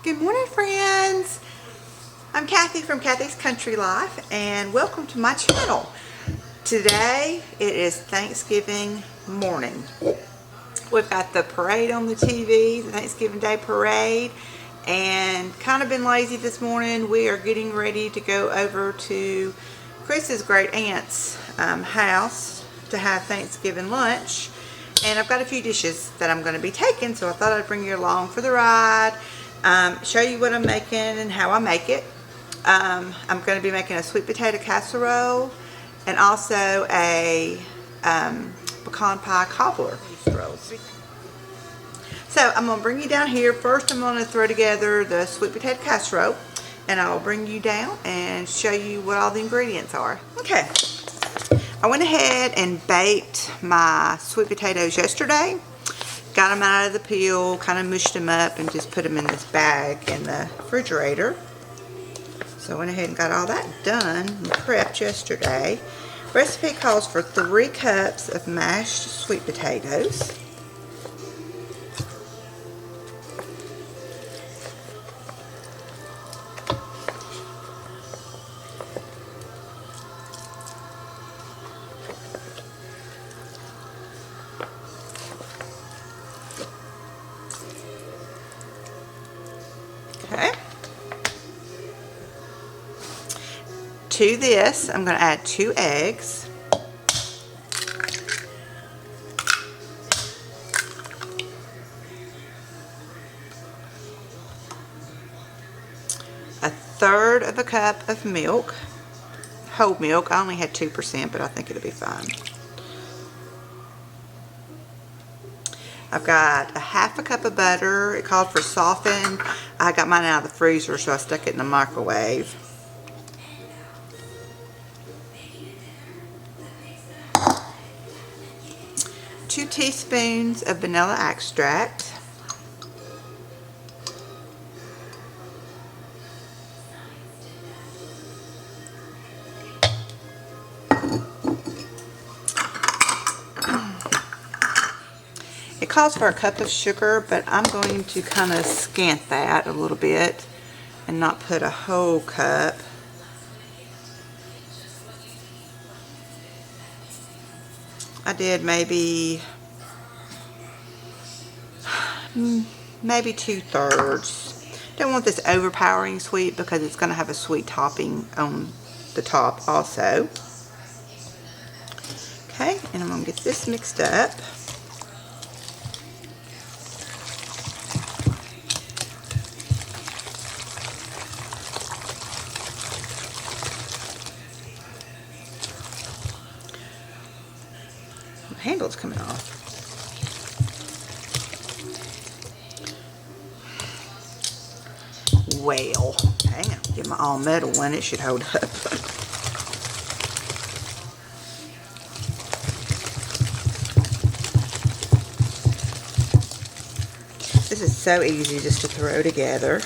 Good morning, friends. I'm Kathy from Kathy's Country Life, and welcome to my channel. Today it is Thanksgiving morning. We've got the parade on the TV, the Thanksgiving Day parade, and kind of been lazy this morning. We are getting ready to go over to Chris's great aunt's house to have Thanksgiving lunch, and I've got a few dishes that I'm going to be taking, so I thought I'd bring you along for the ride. Show you what I'm making and how I make it. I'm going to be making a sweet potato casserole and also a pecan pie cobbler rolls. So I'm going to bring you down here. First I'm going to throw together the sweet potato casserole, and I'll bring you down and show you what all the ingredients are. Okay, I went ahead and baked my sweet potatoes yesterday. Got them out of the peel, kind of mushed them up, and just put them in this bag in the refrigerator. So I went ahead and got all that done and prepped yesterday. Recipe calls for 3 cups of mashed sweet potatoes. Okay. To this, I'm going to add 2 eggs. A 1/3 of a cup of milk, whole milk. I only had 2%, but I think it'll be fine. I've got a 1/2 cup of butter. It called for softened. I got mine out of the freezer, so I stuck it in the microwave. Two teaspoons of vanilla extract. It calls for a cup of sugar, but I'm going to kind of scant that a little bit and not put a whole cup. I did maybe 2/3. Don't want this overpowering sweet because it's going to have a sweet topping on the top also. Okay, and I'm going to get this mixed up. My handle's coming off. Well, hang on, get my all metal one, it should hold up. This is so easy just to throw together.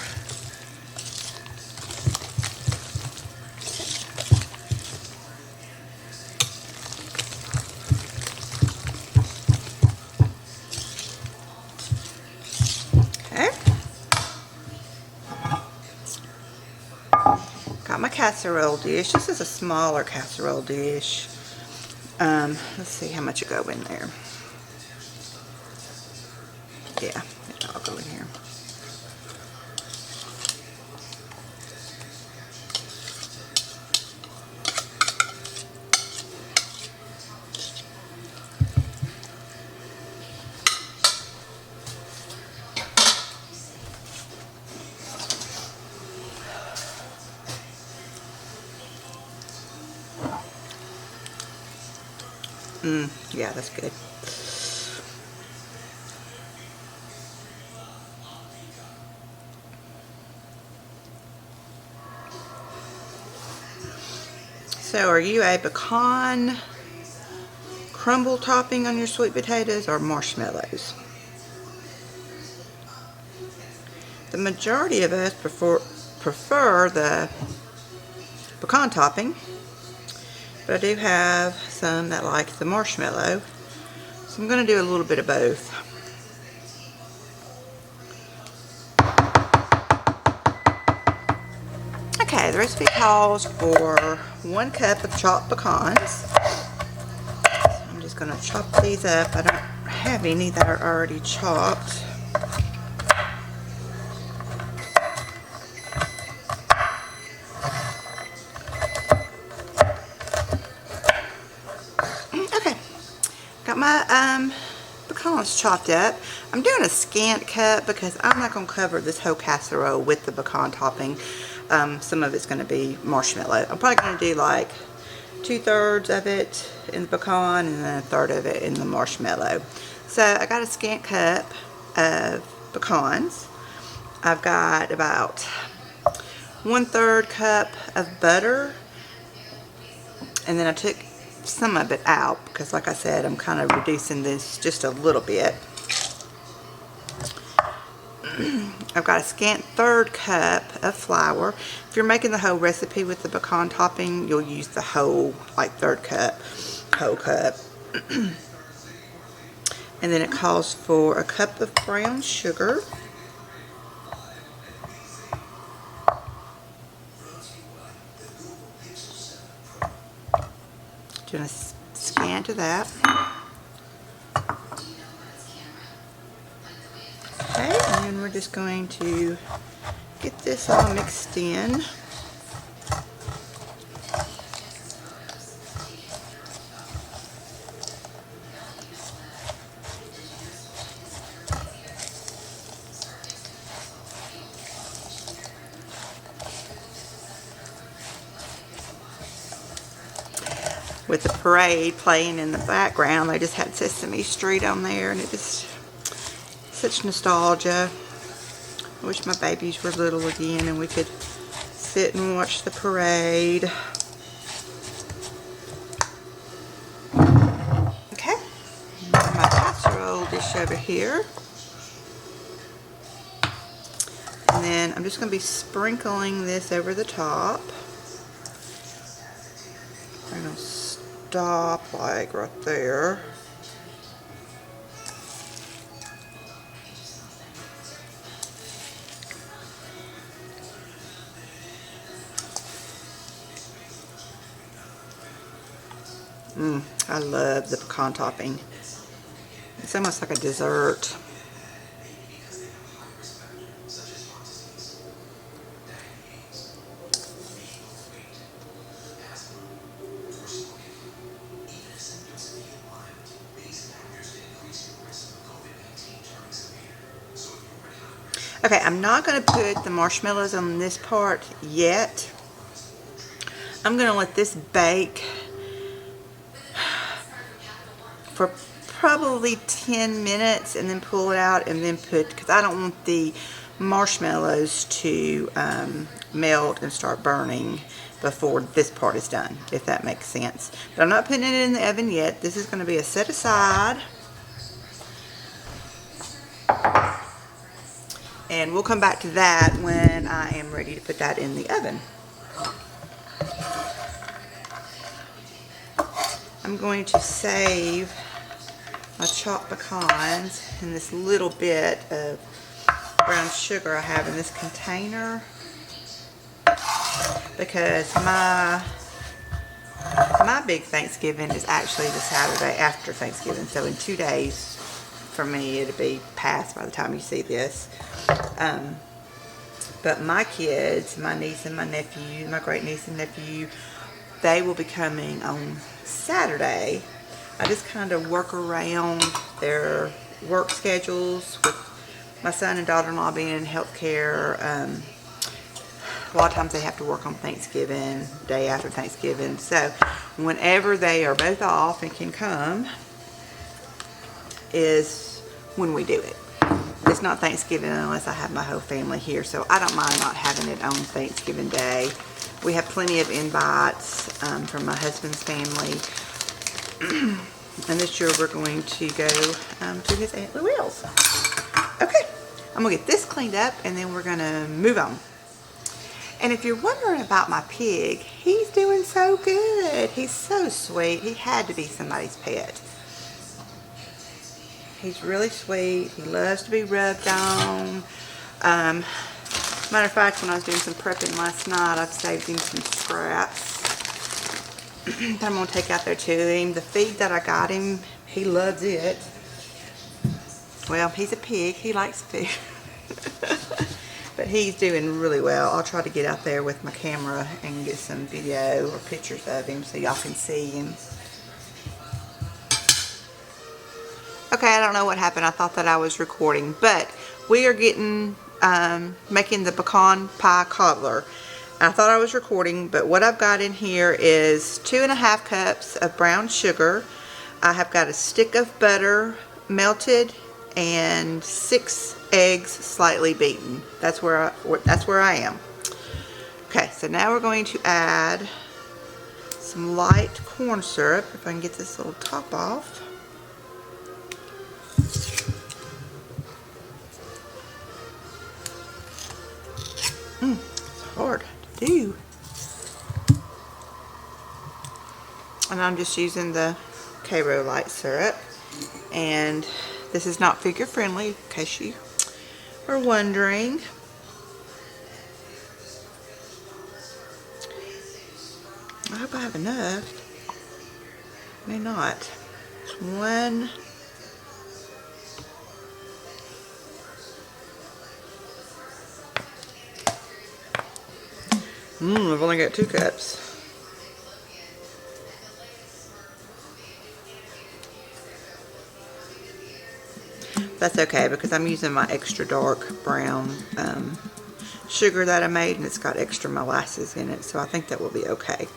Got my casserole dish. This is a smaller casserole dish. Let's see how much will go in there. Yeah, it'll all go in here. Yeah, that's good. So, are you a pecan crumble topping on your sweet potatoes or marshmallows? The majority of us prefer the pecan topping, but I do have some that like the marshmallow, so I'm going to do a little bit of both. the recipe calls for 1 cup of chopped pecans. I'm just going to chop these up. I don't have any that are already chopped. Okay, got my pecans chopped up. I'm doing a scant cut because I'm not going to cover this whole casserole with the pecan topping. Some of it's going to be marshmallow. I'm probably going to do like 2/3 of it in the pecan and then 1/3 of it in the marshmallow. So I got a scant cup of pecans. I've got about 1/3 cup of butter, and then I took some of it out because, like I said, I'm kind of reducing this just a little bit. I've got a scant 1/3 cup of flour. If you're making the whole recipe with the pecan topping, you'll use the whole, like 1/3 cup, whole cup. And then it calls for a cup of brown sugar. Doing a scant of that. Okay, and then we're just going to get this all mixed in. With the parade playing in the background, they just had Sesame Street on there, and it just such nostalgia. I wish my babies were little again and we could sit and watch the parade. Okay, my casserole dish over here. And then I'm just going to be sprinkling this over the top. I'm going to stop like right there. I love the pecan topping. It's almost like a dessert. Okay, I'm not going to put the marshmallows on this part yet. I'm going to let this bake for probably 10 minutes and then pull it out and then put, because I don't want the marshmallows to melt and start burning before this part is done, if that makes sense. But I'm not putting it in the oven yet. This is going to be a set aside. And we'll come back to that when I am ready to put that in the oven. I'm going to save my chopped pecans and this little bit of brown sugar I have in this container, because my big Thanksgiving is actually the Saturday after Thanksgiving, so in 2 days for me it'll be past by the time you see this. But my kids, my niece and my nephew, my great niece and nephew, they will be coming on Saturday. I just kind of work around their work schedules with my son and daughter-in-law being in healthcare. A lot of times they have to work on Thanksgiving, day after Thanksgiving. So whenever they are both off and can come is when we do it. It's not Thanksgiving unless I have my whole family here, so I don't mind not having it on Thanksgiving Day. We have plenty of invites from my husband's family. And this year we're going to go to his Aunt Louise's. Okay, I'm going to get this cleaned up and then we're going to move on. And if you're wondering about my pig, he's doing so good. He's so sweet. He had to be somebody's pet. He's really sweet. He loves to be rubbed on. My Matter of fact, when I was doing some prepping last night, I've saved him some scraps that I'm going to take out there to him. The feed that I got him, he loves it. Well, he's a pig. He likes food. But he's doing really well. I'll try to get out there with my camera and get some video or pictures of him so y'all can see him. Okay, I don't know what happened. I thought that I was recording, but we are getting making the pecan pie cobbler. I thought I was recording, but what I've got in here is 2.5 cups of brown sugar. I have got a stick of butter melted and 6 eggs slightly beaten. That's where I am. Okay, so now we're going to add some light corn syrup. If I can get this little top off. It's hard to do. And I'm just using the Casserole light syrup. And this is not figure friendly, in case you are wondering. I hope I have enough. May not. It's one. I've only got 2 cups. That's okay because I'm using my extra dark brown sugar that I made, and it's got extra molasses in it, so I think that will be okay.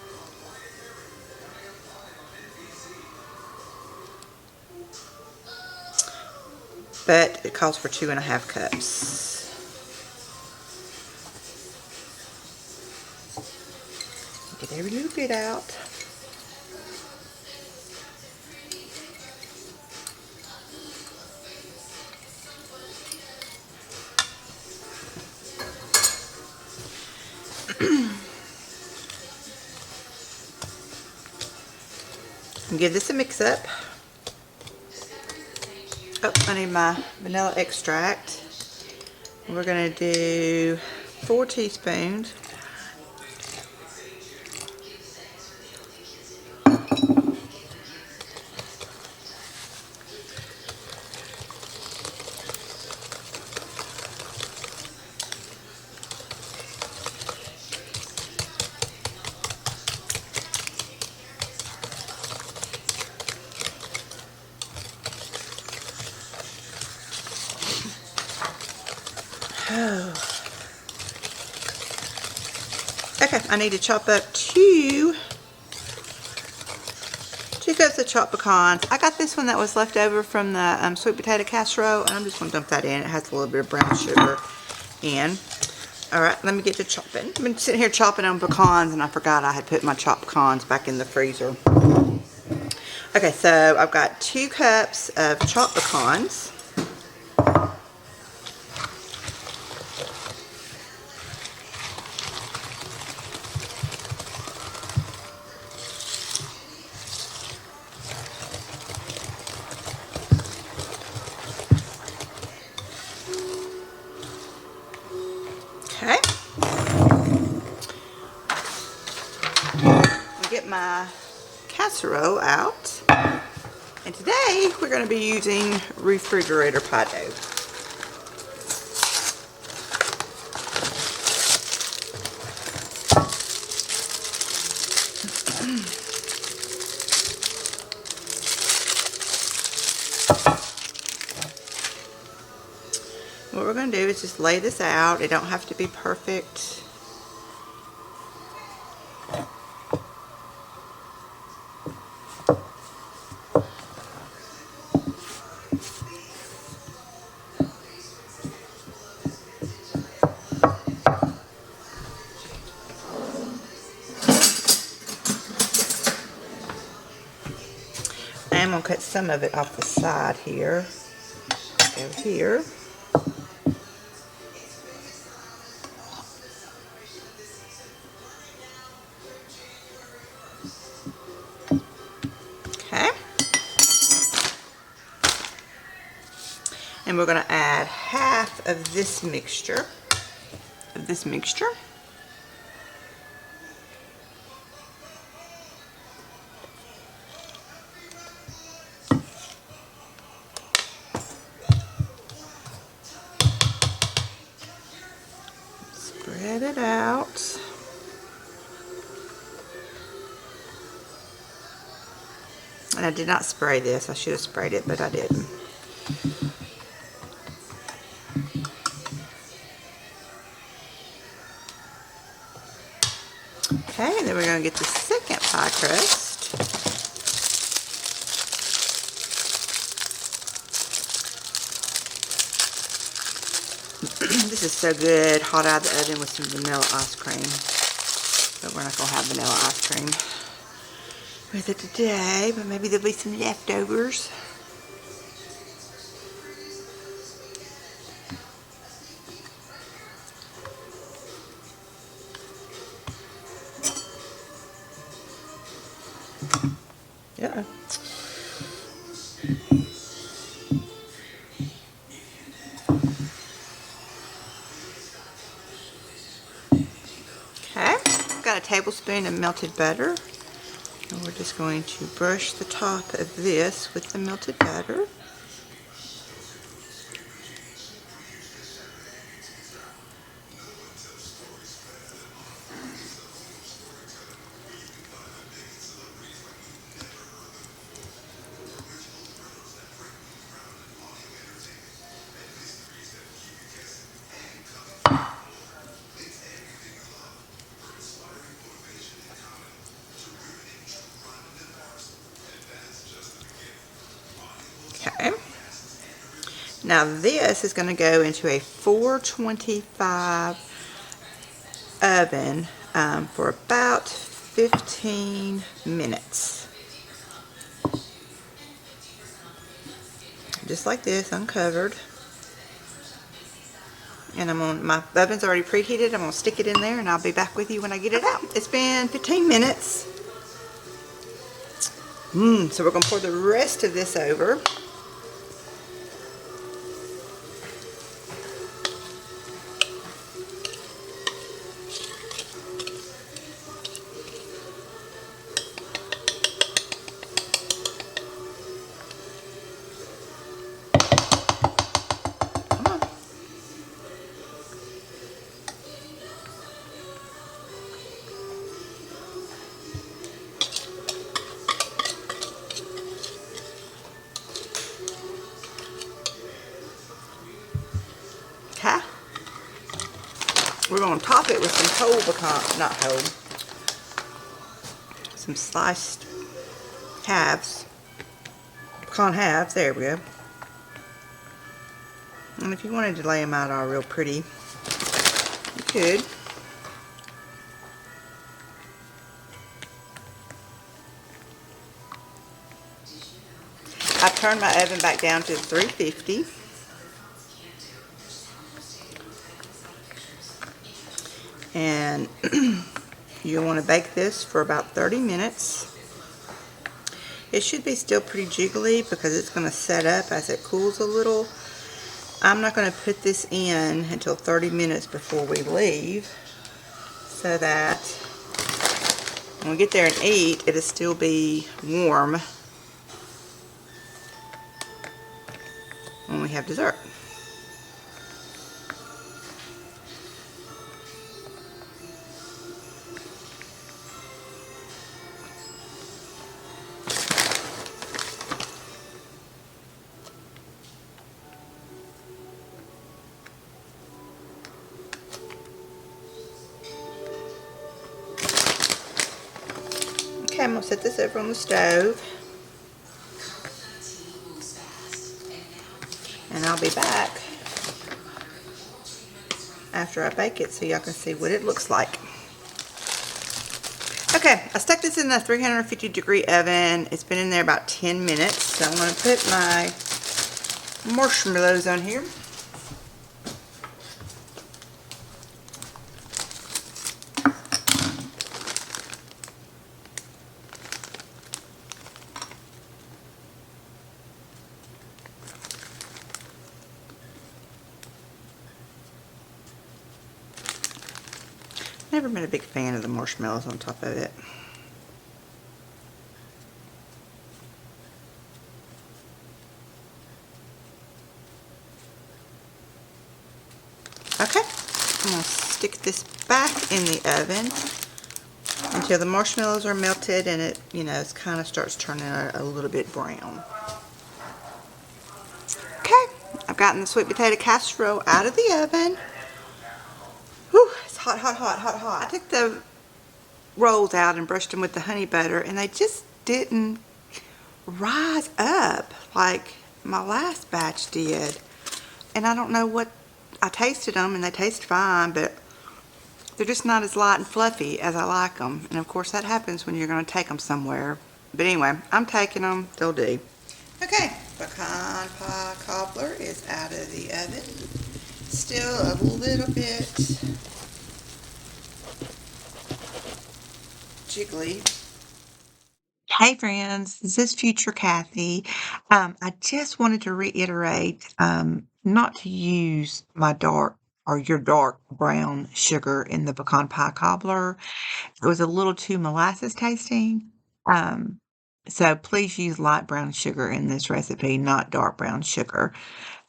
But it calls for 2.5 cups. Get every little bit out. Give this a mix up. Oh, I need my vanilla extract. We're going to do 4 teaspoons. Okay, I need to chop up 2 cups of chopped pecans. I got this one that was left over from the sweet potato casserole, and I'm just going to dump that in. It has a little bit of brown sugar in. Alright, let me get to chopping. I've been sitting here chopping on pecans, and I forgot I had put my chopped pecans back in the freezer. Okay, so I've got 2 cups of chopped pecans. Okay. I'll get my casserole out. And today we're going to be using refrigerator pie dough. What we're going to do is just lay this out. It don't have to be perfect. I'm going to cut some of it off the side here. Over here. Okay. And we're going to add half of this mixture of this mixture. Spread it out. And I did not spray this. I should have sprayed it, but I didn't. Okay, and then we're going to get the second pie crust. This is so good, hot out of the oven with some vanilla ice cream. But we're not going to have vanilla ice cream with it today, but maybe there'll be some leftovers. Yeah. Okay, I've got a tablespoon of melted butter, and we're just going to brush the top of this with the melted butter. Okay. Now this is going to go into a 425 oven for about 15 minutes. Just like this, uncovered. And my oven's already preheated. I'm going to stick it in there and I'll be back with you when I get it out. It's been 15 minutes. So we're going to pour the rest of this over. Okay. We're going to top it with some whole pecan, not whole, some sliced halves, pecan halves, there we go. And if you wanted to lay them out all real pretty, you could. I've turned my oven back down to 350. And you want to bake this for about 30 minutes. It should be still pretty jiggly because it's going to set up as it cools a little. I'm not going to put this in until 30 minutes before we leave, so that when we get there and eat, it'll still be warm when we have dessert. Okay, I'm going to set this over on the stove. And I'll be back after I bake it so y'all can see what it looks like. Okay, I stuck this in the 350 degree oven. It's been in there about 10 minutes. So I'm going to put my marshmallows on here. Never been a big fan of the marshmallows on top of it. Okay, I'm going to stick this back in the oven until the marshmallows are melted and it, it kind of starts turning a little bit brown. Okay, I've gotten the sweet potato casserole out of the oven. Whew, it's hot, hot, hot, hot, hot. I took the rolls out and brushed them with the honey butter, and they just didn't rise up like my last batch did. And I don't know what, I tasted them and they taste fine, but they're just not as light and fluffy as I like them. And of course that happens when you're going to take them somewhere. But anyway, I'm taking them. They'll do. Okay, pecan pie cobbler is out of the oven. Still a little bit jiggly. Hey friends, this is Future Kathy. I just wanted to reiterate not to use my dark or your dark brown sugar in the pecan pie cobbler. It was a little too molasses tasting. Um, so please use light brown sugar in this recipe, not dark brown sugar.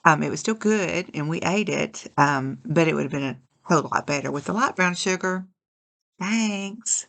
It was still good and we ate it, but it would have been a whole lot better with the light brown sugar. Thanks.